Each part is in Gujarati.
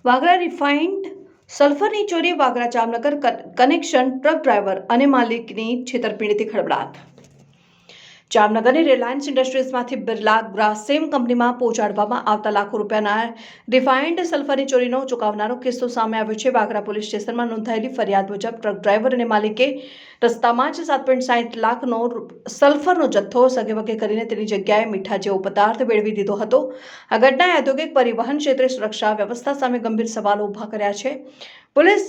વાગરા રિફાઇન્ડ સલ્ફરની ચોરી, Vagra Jamnagar connection truck driver અને માલિકની છેતરપિંડીથી ખળભળાટ। જામનગરની રિલાયન્સ ઇન્ડસ્ટ્રીઝમાંથી બિરલા ગ્રાસિમ કંપનીમાં પહોંચાડવામાં આવતા લાખો રૂપિયાના રિફાઇન્ડ સલ્ફરની ચોરીનો ચોંકાવનારો કિસ્સો સામે આવ્યો છે। વાગરા પોલીસ સ્ટેશનમાં નોંધાયેલી ફરિયાદ મુજબ ટ્રક ડ્રાઈવર અને માલિકે રસ્તામાં જ 7.60 લાખનો સલ્ફરનો જથ્થો સગેવગે કરીને તેની જગ્યાએ મીઠા જેવો પદાર્થ મેળવી દીધો હતો। આ ઘટનાએ ઔદ્યોગિક પરિવહન ક્ષેત્રે સુરક્ષા વ્યવસ્થા સામે ગંભીર સવાલો ઊભા કર્યા છે। પોલીસ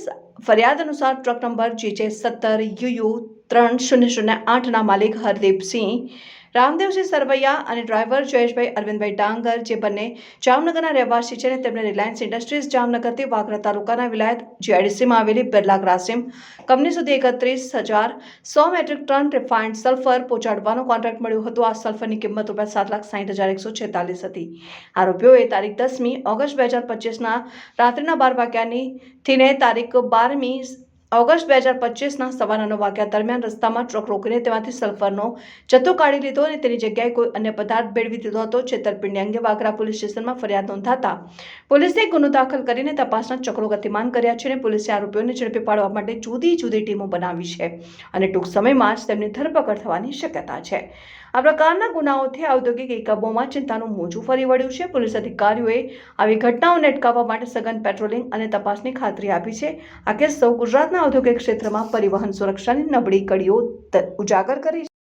ફરિયાદ અનુસાર ટ્રક નંબર JJ17UU 3008ના માલિક હરદીપસિંહ રામદેવસિંહ સરવૈયા અને ડ્રાઈવર જયેશભાઈ અરવિંદભાઈ ડાંગર, જે બંને જામનગરના રહેવાસી છે અને તેમને રિલાયન્સ ઇન્ડસ્ટ્રીઝ જામનગરથી વાગરા તાલુકાના વિલાયત GIDCમાં આવેલી બિરલા ગ્રાસિમ કંપની સુધી 31,100 મેટ્રિક ટન રિફાઇન્ડ સલ્ફર પહોંચાડવાનો કોન્ટ્રાક્ટ મળ્યો હતો। આ સલ્ફરની કિંમત ₹7,60,146 હતી। આરોપીઓએ તારીખ 10મી ઓગસ્ટ 2025ના રાત્રિના 12 વાગ્યાથી તારીખ 12મી ઓગસ્ટ 2025ના સવા 9 વાગ્યા દરમિયાન રસ્તામાં ટ્રક રોકીને તેમાંથી સલ્ફરનો જથ્થો કાઢી લીધો અને તેની જગ્યાએ કોઈ અન્ય પદાર્થ મેળવી દીધો હતો। છેતરપિંડી અંગે વાગરા પોલીસ સ્ટેશનમાં ફરિયાદ નોંધાતા પોલીસે ગુનો દાખલ કરીને તપાસના ચક્રો ગતિમાન કર્યા છે અને પોલીસે આરોપીઓને ઝડપી પાડવા માટે જુદી જુદી ટીમો બનાવી છે અને ટૂંક સમયમાં જ તેમની ધરપકડ થવાની શક્યતા છે। આ પ્રકારના ગુનાઓથી ઔદ્યોગિક એકમોમાં ચિંતાનું મોજું ફરી વળ્યું છે। પોલીસ અધિકારીઓએ આવી ઘટનાઓને અટકાવવા માટે સઘન પેટ્રોલિંગ અને તપાસની ખાતરી આપી છે। આ કિસ્સો ગુજરાતના ઔદ્યોગિક ક્ષેત્રમાં પરિવહન સુરક્ષાની નબળી કડીઓ ઉજાગર કરી છે।